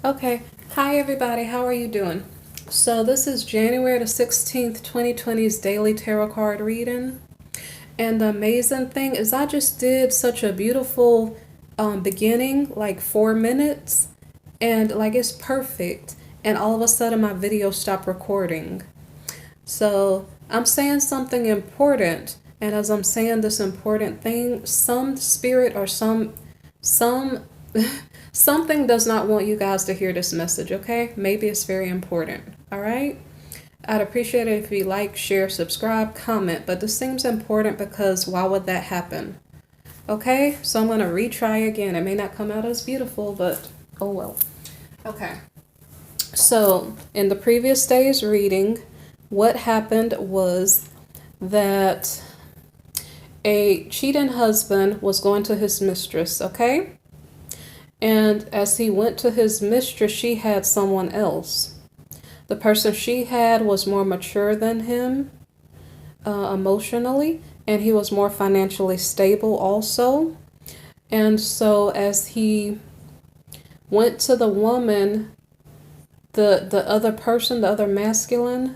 Okay, hi everybody, how are you doing? So this is January the 16th, 2020's daily tarot card reading. And the amazing thing is I just did such a beautiful beginning, like 4 minutes, and like it's perfect. And all of a sudden my video stopped recording. So I'm saying something important, and as I'm saying this important thing, some spirit or some something does not want you guys to hear this message, okay? Maybe it's very important. All right? I'd appreciate it if you like, share, subscribe, comment, but this seems important because why would that happen? Okay? So I'm going to retry again. It may not come out as beautiful, but oh well. Okay. So, in the previous day's reading, what happened was that a cheating husband was going to his mistress, okay? And as he went to his mistress, she had someone else. The person she had was more mature than him emotionally, and he was more financially stable also. And so as he went to the woman, the other person, the other masculine,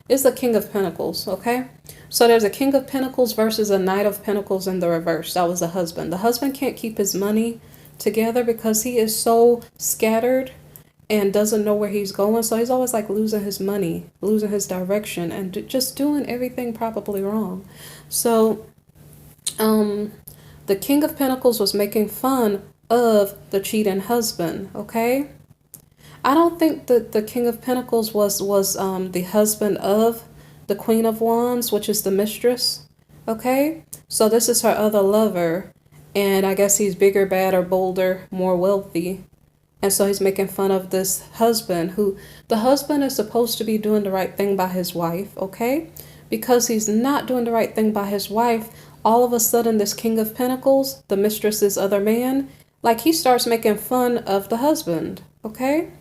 is the King of Pentacles, okay? So there's a King of Pentacles versus a Knight of Pentacles in the reverse. That was the husband. The husband can't keep his money together because he is so scattered and doesn't know where he's going. So he's always like losing his money, losing his direction, and just doing everything probably wrong. So the King of Pentacles was making fun of the cheating husband, okay? I don't think that the King of Pentacles was the husband of the Queen of Wands, which is the mistress. Okay, so this is her other lover, and I guess he's bigger, badder, bolder, more wealthy, and so he's making fun of this husband. Who the husband is supposed to be doing the right thing by his wife. Okay, because he's not doing the right thing by his wife. All of a sudden, this King of Pentacles, the mistress's other man, like he starts making fun of the husband. Okay.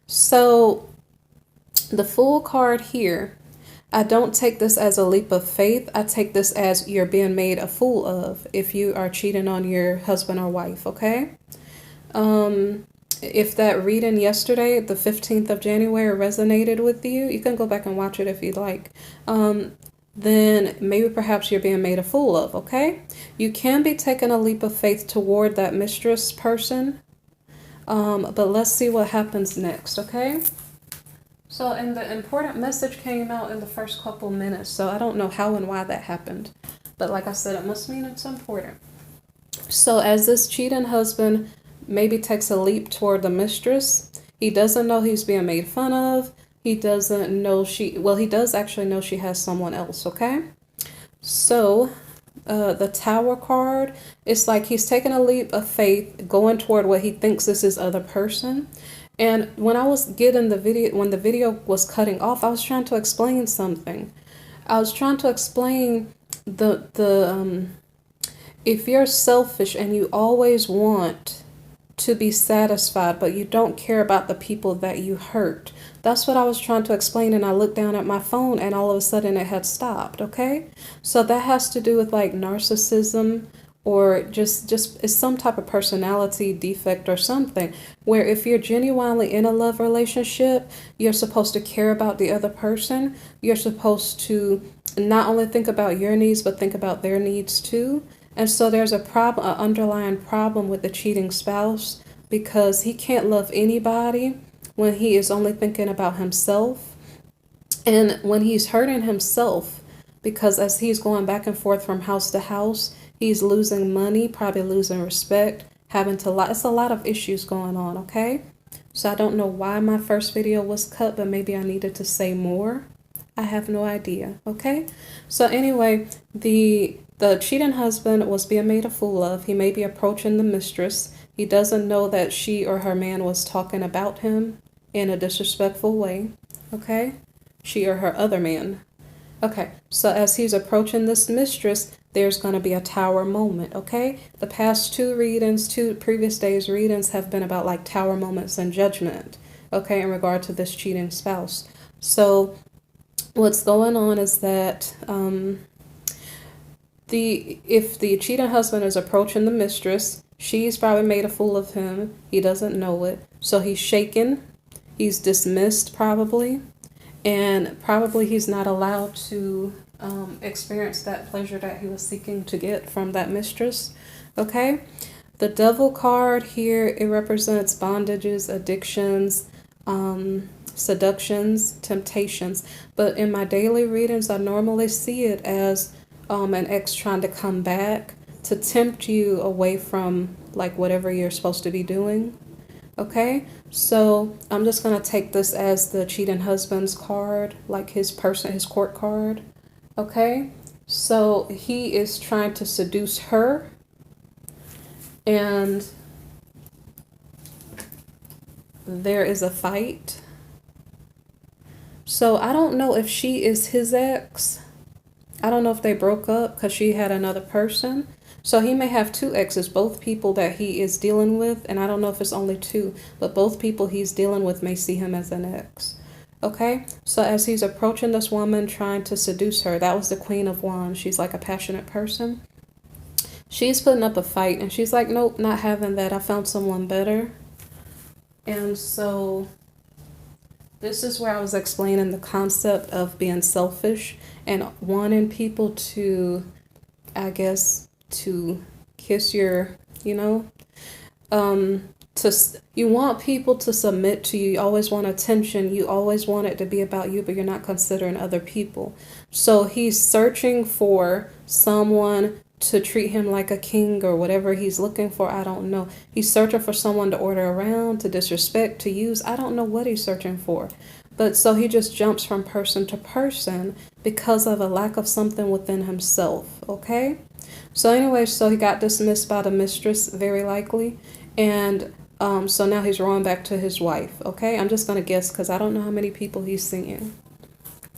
So the Fool card here, I don't take this as a leap of faith. I take this as you're being made a fool of if you are cheating on your husband or wife, okay? If that reading yesterday, the 15th of January, resonated with you, you can go back and watch it if you'd like. Then maybe perhaps you're being made a fool of, okay? You can be taking a leap of faith toward that mistress person. But let's see what happens next, okay? So, and the important message came out in the first couple minutes, so I don't know how and why that happened. But like I said, it must mean it's important. So, as this cheating husband maybe takes a leap toward the mistress, he doesn't know he's being made fun of. He doesn't know he does actually know she has someone else, okay? So, the Tower card, it's like he's taking a leap of faith going toward what he thinks is his other person. And when I was getting the video, when the video was cutting off, I was trying to explain something. I was trying to explain the if you're selfish and you always want to be satisfied, but you don't care about the people that you hurt. That's what I was trying to explain, and I looked down at my phone and all of a sudden it had stopped, okay? So that has to do with like narcissism, or just it's some type of personality defect or something, where if you're genuinely in a love relationship, you're supposed to care about the other person. You're supposed to not only think about your needs, but think about their needs too. And so there's a problem, an underlying problem with the cheating spouse, because he can't love anybody when he is only thinking about himself. And when he's hurting himself, because as he's going back and forth from house to house, he's losing money, probably losing respect, having to lie. It's a lot of issues going on, okay? So I don't know why my first video was cut, but maybe I needed to say more. I have no idea, okay? So anyway, the cheating husband was being made a fool of. He may be approaching the mistress. He doesn't know that she or her man was talking about him in a disrespectful way, okay? She or her other man. Okay, so as he's approaching this mistress, there's going to be a tower moment, okay? The past two previous days' readings have been about like tower moments and judgment, okay, in regard to this cheating spouse. So what's going on is that if the cheating husband is approaching the mistress, She's probably made a fool of him. He doesn't know it. So he's shaken. He's dismissed probably. And probably he's not allowed to experience that pleasure that he was seeking to get from that mistress. Okay? The Devil card here, it represents bondages, addictions, seductions, temptations. But in my daily readings, I normally see it as an ex trying to come back to tempt you away from like whatever you're supposed to be doing. Okay, so I'm just gonna take this as the cheating husband's card, like his court card. Okay, so he is trying to seduce her, and there is a fight. So I don't know if she is his ex. I don't know if they broke up because she had another person. So he may have two exes, both people that he is dealing with, and I don't know if it's only two, but both people he's dealing with may see him as an ex. Okay, so as he's approaching this woman trying to seduce her, that was the Queen of Wands. She's like a passionate person. She's putting up a fight, and she's like, nope, not having that. I found someone better. And so this is where I was explaining the concept of being selfish and wanting people to, I guess, to kiss your, you want people to submit to you. You always want attention. You always want it to be about you, but you're not considering other people. So he's searching for someone to treat him like a king or whatever he's looking for. I don't know. He's searching for someone to order around, to disrespect, to use. I don't know what he's searching for. But so he just jumps from person to person because of a lack of something within himself. Okay? So anyway, so he got dismissed by the mistress, very likely. And so now he's rolling back to his wife. Okay? I'm just going to guess because I don't know how many people he's seeing.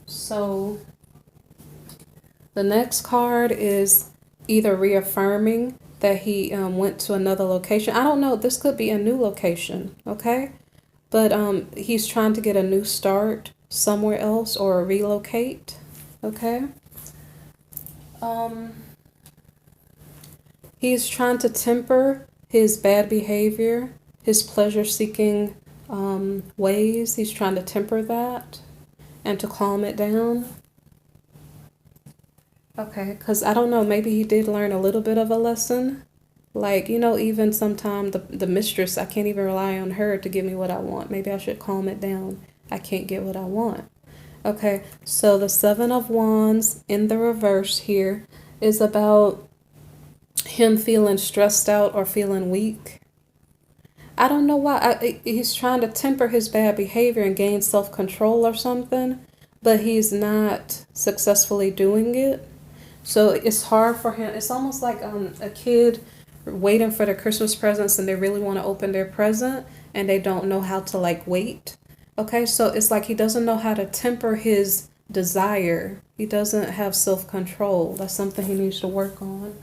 So the next card is either reaffirming that he went to another location. I don't know. This could be a new location. Okay? But he's trying to get a new start somewhere else or relocate. Okay? He's trying to temper his bad behavior, his pleasure-seeking ways. He's trying to temper that and to calm it down. Okay, because I don't know, maybe he did learn a little bit of a lesson. Like, even sometimes the mistress, I can't even rely on her to give me what I want. Maybe I should calm it down. I can't get what I want. Okay, so the Seven of Wands in the reverse here is about him feeling stressed out or feeling weak. I don't know why. He's trying to temper his bad behavior and gain self-control or something, but he's not successfully doing it. So it's hard for him. It's almost like a kid waiting for their Christmas presents and they really want to open their present and they don't know how to wait. Okay, so it's like he doesn't know how to temper his desire. He doesn't have self-control. That's something he needs to work on.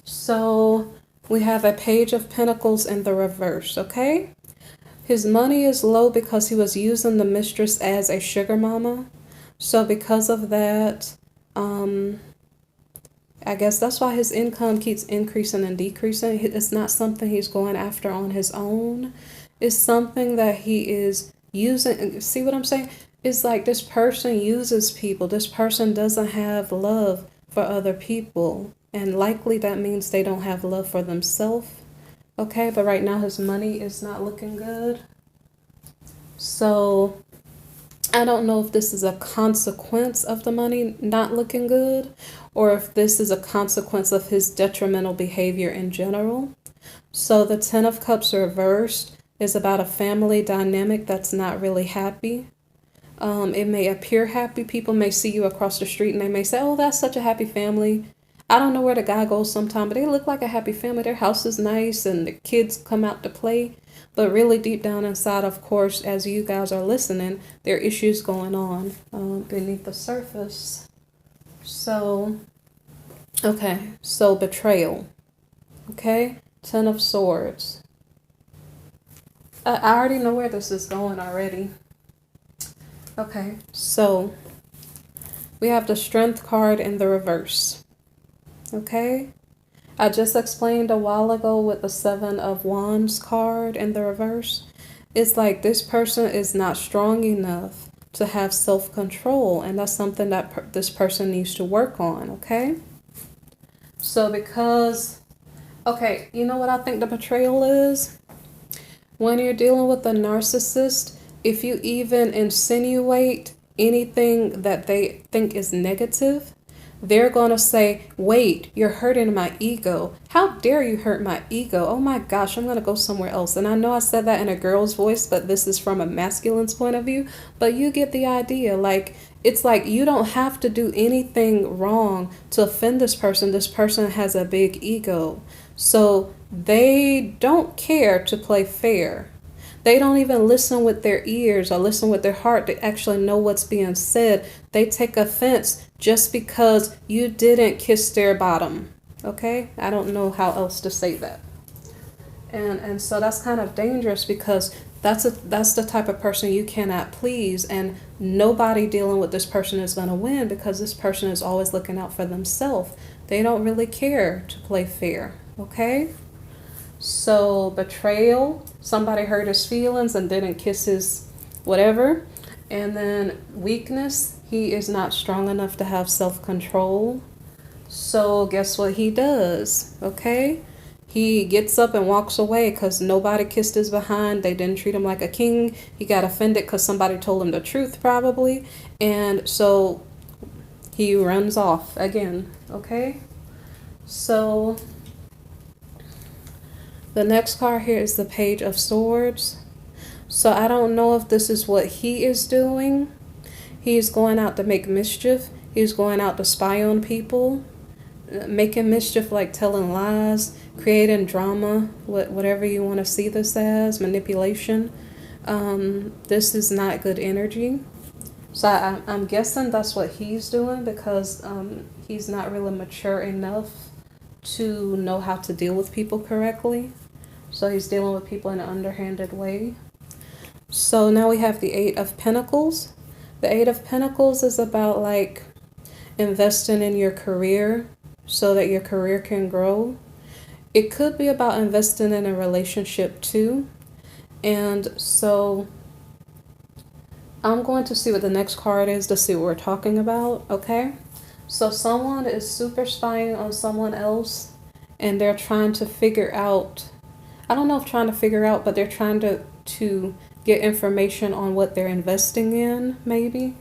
So we have a Page of Pentacles in the reverse, okay? His money is low because he was using the mistress as a sugar mama. So because of that, I guess that's why his income keeps increasing and decreasing. It's not something he's going after on his own. It's something that he is using. See what I'm saying? It's like this person uses people. This person doesn't have love for other people. And likely that means they don't have love for themselves. Okay, but right now his money is not looking good. So I don't know if this is a consequence of the money not looking good or if this is a consequence of his detrimental behavior in general. So the Ten of Cups reversed is about a family dynamic that's not really happy. It may appear happy. People may see you across the street and they may say, oh, that's such a happy family. I don't know where the guy goes sometime, but they look like a happy family. Their house is nice and the kids come out to play. But really deep down inside, of course, as you guys are listening, there are issues going on beneath the surface. So, okay, so betrayal. Okay, Ten of Swords. I already know where this is going already. Okay, so we have the Strength card in the reverse. Okay, I just explained a while ago with the Seven of Wands card in the reverse. It's like this person is not strong enough to have self-control, and that's something that this person needs to work on, okay? So because, okay, you know what I think the betrayal is? When you're dealing with a narcissist, if you even insinuate anything that they think is negative, they're going to say, wait, you're hurting my ego. How dare you hurt my ego? Oh my gosh, I'm going to go somewhere else. And I know I said that in a girl's voice, but this is from a masculine's point of view. But you get the idea. Like, it's like you don't have to do anything wrong to offend this person. This person has a big ego. So they don't care to play fair. They don't even listen with their ears or listen with their heart to actually know what's being said. They take offense just because you didn't kiss their bottom. Okay? I don't know how else to say that. And so that's kind of dangerous because that's the type of person you cannot please, and nobody dealing with this person is going to win because this person is always looking out for themselves. They don't really care to play fair. Okay? So betrayal, somebody hurt his feelings and didn't kiss his whatever. And then weakness, he is not strong enough to have self-control. So guess what he does? Okay? He gets up and walks away because nobody kissed his behind. They didn't treat him like a king. He got offended because somebody told him the truth probably. And so he runs off again. Okay? So the next card here is the Page of Swords. So I don't know if this is what he is doing. He's going out to make mischief. He's going out to spy on people, making mischief like telling lies, creating drama, whatever you want to see this as, manipulation. This is not good energy. So I'm guessing that's what he's doing because he's not really mature enough to know how to deal with people correctly. So he's dealing with people in an underhanded way. So now we have the Eight of Pentacles. The Eight of Pentacles is about like investing in your career so that your career can grow. It could be about investing in a relationship too. And so I'm going to see what the next card is to see what we're talking about, okay? So someone is super spying on someone else and they're trying to figure out, I don't know if trying to figure out, but they're trying to get information on what they're investing in, maybe.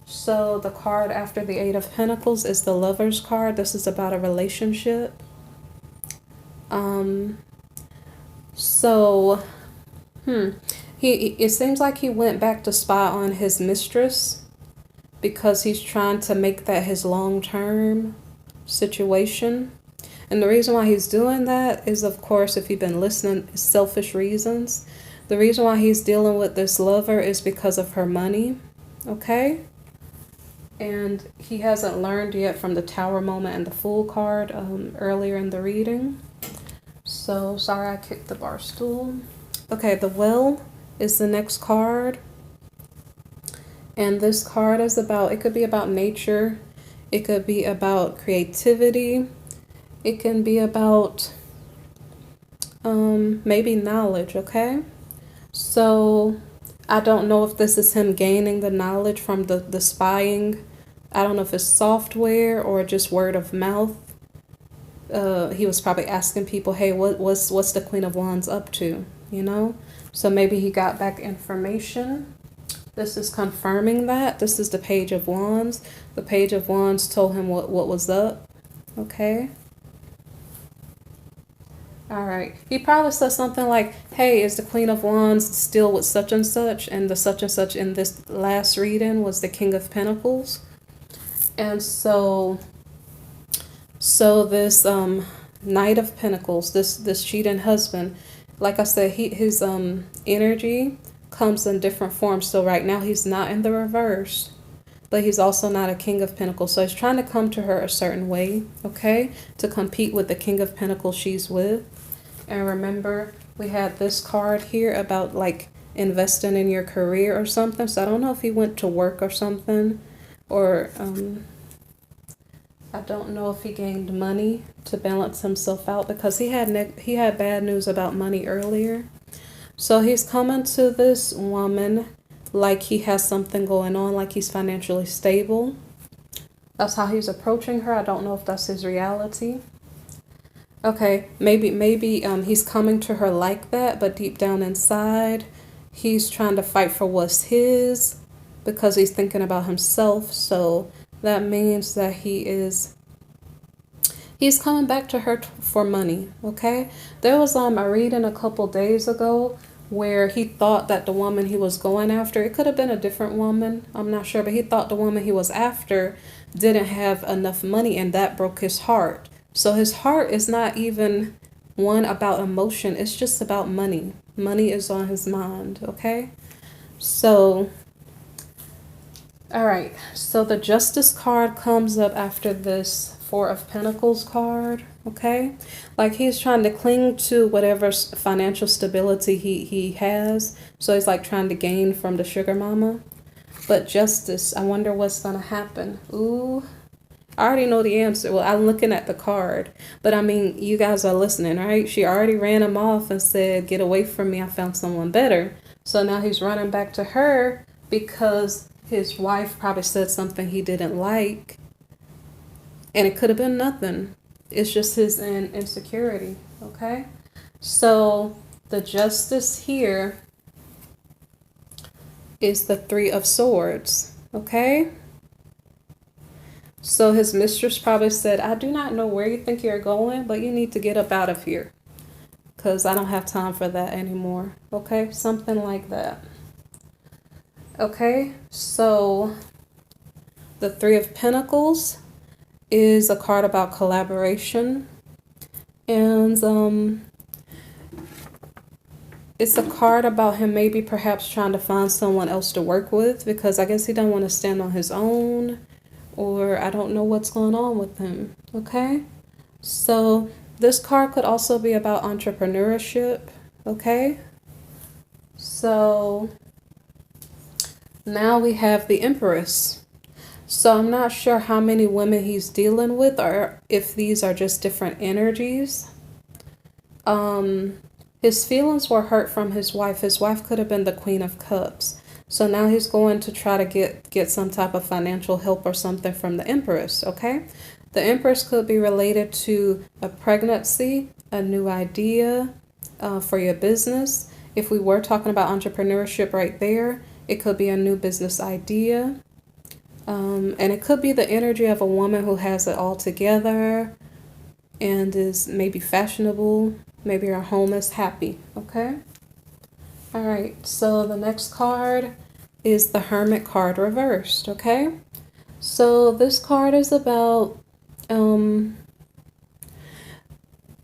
So the card after the Eight of Pentacles is the Lover's card. This is about a relationship. It seems like he went back to spy on his mistress because he's trying to make that his long-term situation. And the reason why he's doing that is, of course, if you've been listening, selfish reasons. The reason why he's dealing with this lover is because of her money, okay? And he hasn't learned yet from the Tower moment and the Fool card earlier in the reading. So, sorry I kicked the bar stool. Okay, the Well is the next card. And this card is about, it could be about nature. It could be about creativity. It can be about maybe knowledge, okay? So I don't know if this is him gaining the knowledge from the spying. I don't know if it's software or just word of mouth. He was probably asking people, hey, what's the Queen of Wands up to, you know? So maybe he got back information. This is confirming that. This is the Page of Wands. The Page of Wands told him what was up, okay? All right. He probably said something like, hey, is the Queen of Wands still with such and such? And the such and such in this last reading was the King of Pentacles. And so this Knight of Pentacles, this cheating husband, like I said, his energy comes in different forms. So right now he's not in the reverse, but he's also not a King of Pentacles. So he's trying to come to her a certain way, okay, to compete with the King of Pentacles she's with. And remember, we had this card here about like investing in your career or something. So I don't know if he went to work or something, or I don't know if he gained money to balance himself out, because he had bad news about money earlier. So he's coming to this woman like he has something going on, like he's financially stable. That's how he's approaching her. I don't know if that's his reality. Okay, maybe he's coming to her like that, but deep down inside, he's trying to fight for what's his because he's thinking about himself. So that means that he's coming back to her for money, okay? There was a reading a couple days ago where he thought that the woman he was going after, it could have been a different woman, I'm not sure, but he thought the woman he was after didn't have enough money, and that broke his heart. So his heart is not even one about emotion, it's just about money. Money is on his mind, okay? So, all right, so the Justice card comes up after this Four of Pentacles card, okay? Like he's trying to cling to whatever financial stability he has. So he's like trying to gain from the sugar mama. But Justice, I wonder what's going to happen. Ooh, I already know the answer. Well, I'm looking at the card. But I mean, you guys are listening, right? She already ran him off and said, get away from me. I found someone better. So now he's running back to her because his wife probably said something he didn't like. And it could have been nothing. It's just his insecurity, okay? So the Justice here is the Three of Swords, okay? So his mistress probably said, I do not know where you think you're going, but you need to get up out of here because I don't have time for that anymore, okay? Something like that. Okay, so the Three of Pentacles is a card about collaboration, and it's a card about him maybe perhaps trying to find someone else to work with, because I guess he don't want to stand on his own, or I don't know what's going on with him, okay? So this card could also be about entrepreneurship, okay? So now we have the Empress. So I'm not sure how many women he's dealing with, or if these are just different energies. His feelings were hurt from his wife. His wife could have been the Queen of Cups. So now he's going to try to get some type of financial help or something from the Empress, okay? The Empress could be related to a pregnancy, a new idea for your business. If we were talking about entrepreneurship right there, it could be a new business idea. And it could be the energy of a woman who has it all together and is maybe fashionable. Maybe her home is happy, okay? All right, so the next card is the Hermit card reversed, okay? So this card is about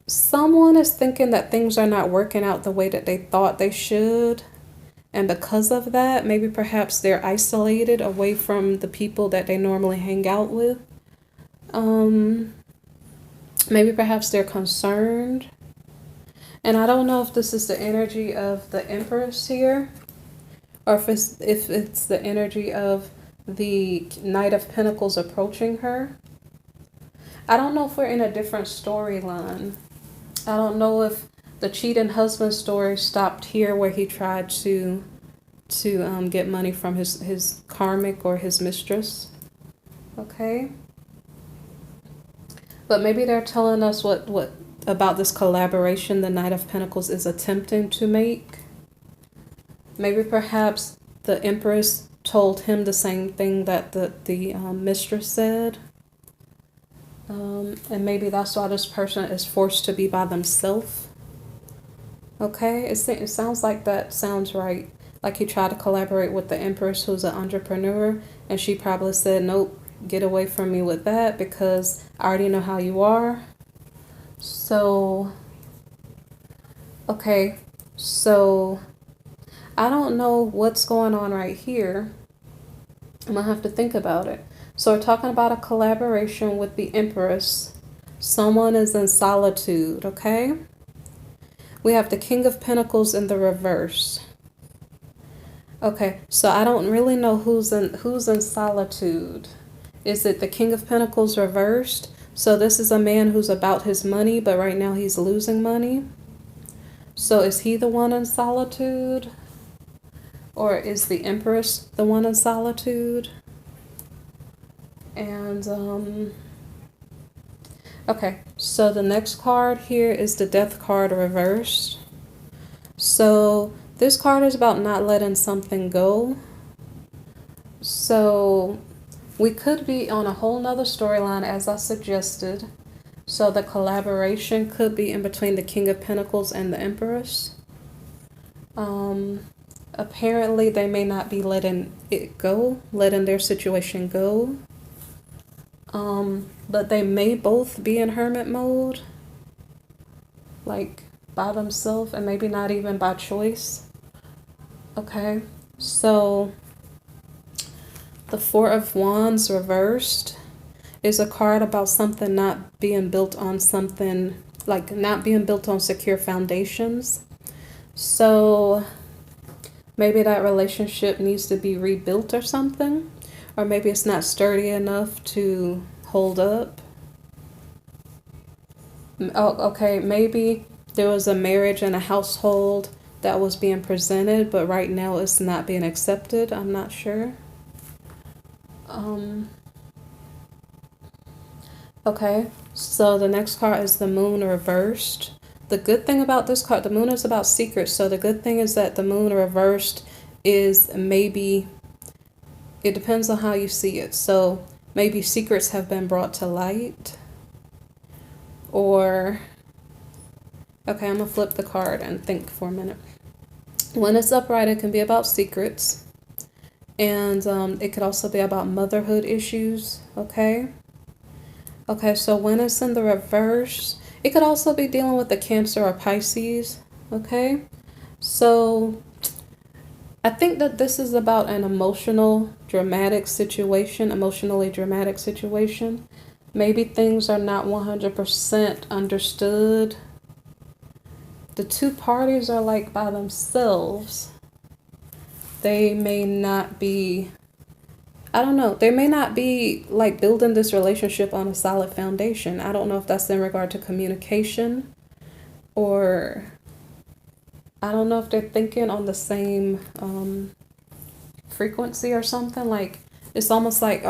someone is thinking that things are not working out the way that they thought they should. And because of that, maybe perhaps they're isolated away from the people that they normally hang out with. Maybe perhaps they're concerned. And I don't know if this is the energy of the Empress here, or if it's the energy of the Knight of Pentacles approaching her. I don't know if we're in a different storyline. I don't know if the cheating husband story stopped here where he tried to get money from his karmic or his mistress. Okay. But maybe they're telling us what about this collaboration the Knight of Pentacles is attempting to make. Maybe perhaps the Empress told him the same thing that the mistress said. And maybe that's why this person is forced to be by themselves. Okay, it sounds like that sounds right. Like he tried to collaborate with the Empress, who's an entrepreneur, and she probably said, nope, get away from me with that because I already know how you are. So, okay, so I don't know what's going on right here. I'm going to have to think about it. So we're talking about a collaboration with the Empress. Someone is in solitude, okay? We have the King of Pentacles in the reverse. Okay, so I don't really know who's in solitude. Is it the King of Pentacles reversed? So this is a man who's about his money, but right now he's losing money. So is he the one in solitude? Or is the Empress the one in solitude? And, okay, so the next card here is the Death card reversed. So this card is about not letting something go. So we could be on a whole nother storyline, as I suggested. So the collaboration could be in between the King of Pentacles and the Empress. Apparently they may not be letting it go, letting their situation go. But they may both be in hermit mode, like by themselves, and maybe not even by choice. Okay, so the Four of Wands reversed is a card about something not being built on something, like not being built on secure foundations. So maybe that relationship needs to be rebuilt or something, or maybe it's not sturdy enough to hold up. Oh, okay, maybe there was a marriage and a household that was being presented, but right now it's not being accepted. I'm not sure. Okay, so the next card is the Moon reversed. The good thing about this card, the Moon is about secrets. So the good thing is that the Moon reversed is maybe, it depends on how you see it. So maybe secrets have been brought to light. Or, okay, I'm going to flip the card and think for a minute. When it's upright, it can be about secrets. And it could also be about motherhood issues, okay? Okay, so when it's in the reverse, it could also be dealing with the Cancer or Pisces, okay? So I think that this is about an emotionally dramatic situation. Maybe things are not 100% understood. The two parties are like by themselves. They may not be, I don't know, they may not be like building this relationship on a solid foundation. I don't know if that's in regard to communication, or I don't know if they're thinking on the same frequency or something. Like, it's almost like,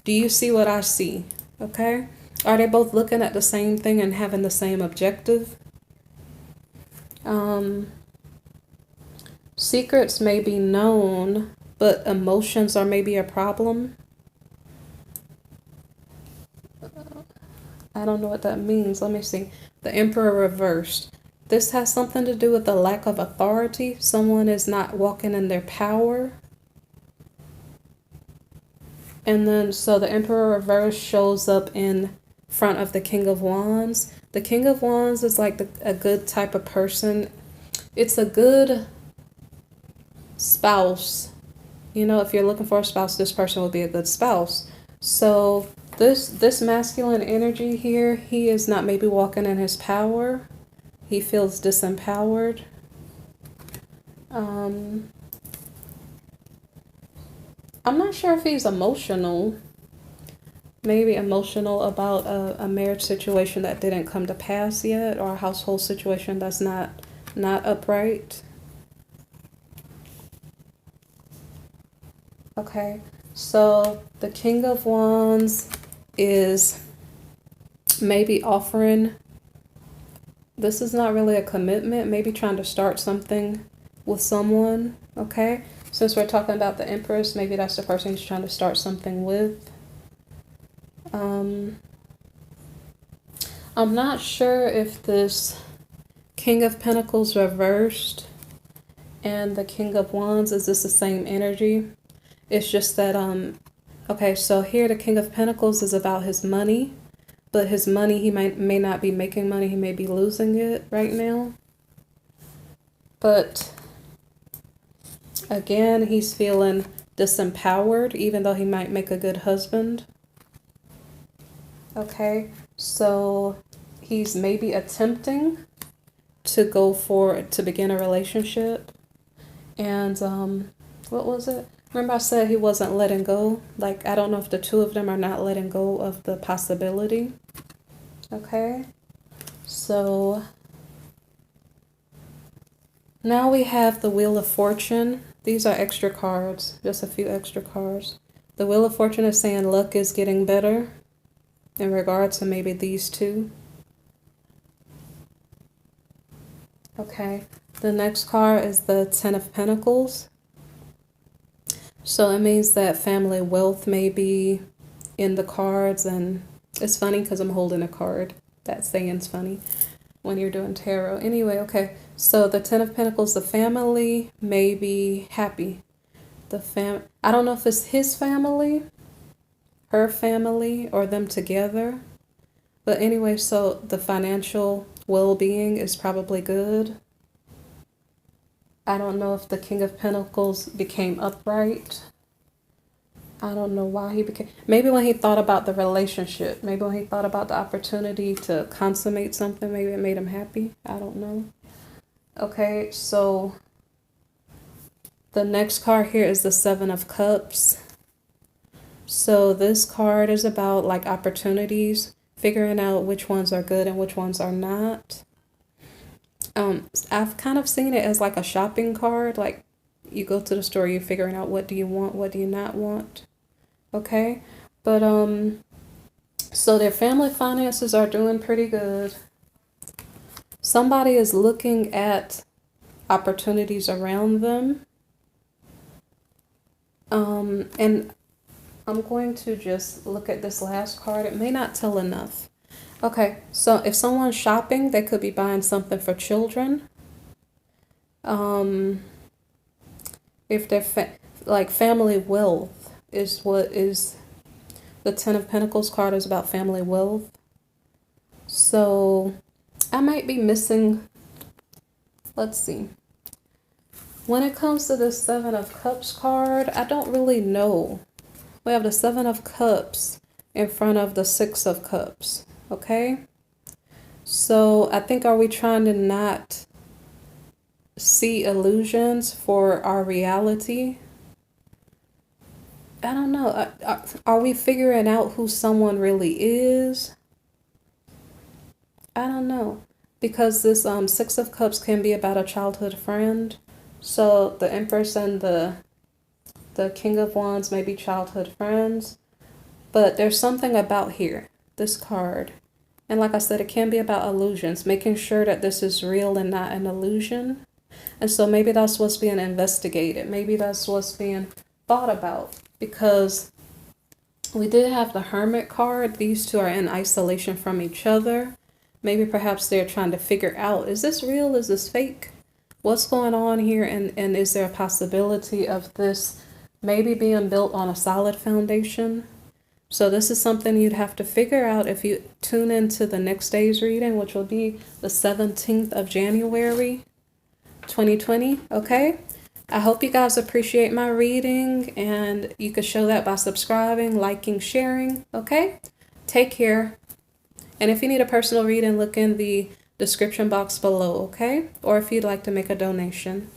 do you see what I see? Okay. Are they both looking at the same thing and having the same objective? Secrets may be known, but emotions are maybe a problem. I don't know what that means. Let me see. The Emperor reversed. This has something to do with the lack of authority. Someone is not walking in their power. And then, so the Emperor reversed shows up in front of the King of Wands. The King of Wands is like a good type of person. It's a good spouse. You know, if you're looking for a spouse, this person will be a good spouse. So this masculine energy here, he is not maybe walking in his power. He feels disempowered. I'm not sure if he's emotional. Maybe emotional about a marriage situation that didn't come to pass yet, or a household situation that's not upright. Okay, so the King of Wands is maybe offering, this is not really a commitment, maybe trying to start something with someone, okay? Since we're talking about the Empress, maybe that's the person he's trying to start something with. I'm not sure if this King of Pentacles reversed and the King of Wands, is this the same energy? It's just that, okay, so here the King of Pentacles is about his money, but his money, he may not be making money, he may be losing it right now. But again, he's feeling disempowered, even though he might make a good husband. Okay, so he's maybe attempting to begin a relationship. And what was it? Remember I said he wasn't letting go? Like, I don't know if the two of them are not letting go of the possibility. Okay. So now we have the Wheel of Fortune. These are extra cards, just a few extra cards. The Wheel of Fortune is saying luck is getting better in regards to maybe these two. Okay. The next card is the Ten of Pentacles. So it means that family wealth may be in the cards, and it's funny because I'm holding a card. That saying's funny when you're doing tarot. Anyway, okay. So the Ten of Pentacles, the family may be happy. I don't know if it's his family, her family, or them together. But anyway, so the financial well-being is probably good. I don't know if the King of Pentacles became upright. I don't know why he became, maybe when he thought about the relationship, maybe when he thought about the opportunity to consummate something, maybe it made him happy. I don't know. Okay, so the next card here is the Seven of Cups. So this card is about like opportunities, figuring out which ones are good and which ones are not. I've kind of seen it as like a shopping card. Like you go to the store, you're figuring out what do you want, what do you not want. Okay, but so their family finances are doing pretty good. Somebody is looking at opportunities around them. And I'm going to just look at this last card. It may not tell enough. Okay, so if someone's shopping, they could be buying something for children. If they're like family wealth is what is the Ten of Pentacles card is about, family wealth. So I might be missing, let's see. When it comes to the Seven of Cups card, I don't really know. We have the Seven of Cups in front of the Six of Cups. Okay, so I think, are we trying to not see illusions for our reality? I don't know. Are we figuring out who someone really is? I don't know, because this Six of Cups can be about a childhood friend. So the Empress and the King of Wands may be childhood friends, but there's something about here, this card. And like I said, it can be about illusions, making sure that this is real and not an illusion. And so maybe that's what's being investigated. Maybe that's what's being thought about, because we did have the Hermit card. These two are in isolation from each other. Maybe perhaps they're trying to figure out, is this real? Is this fake? What's going on here? And is there a possibility of this maybe being built on a solid foundation? So this is something you'd have to figure out if you tune into the next day's reading, which will be the 17th of January, 2020. Okay. I hope you guys appreciate my reading, and you could show that by subscribing, liking, sharing. Okay. Take care. And if you need a personal reading, look in the description box below. Okay. Or if you'd like to make a donation.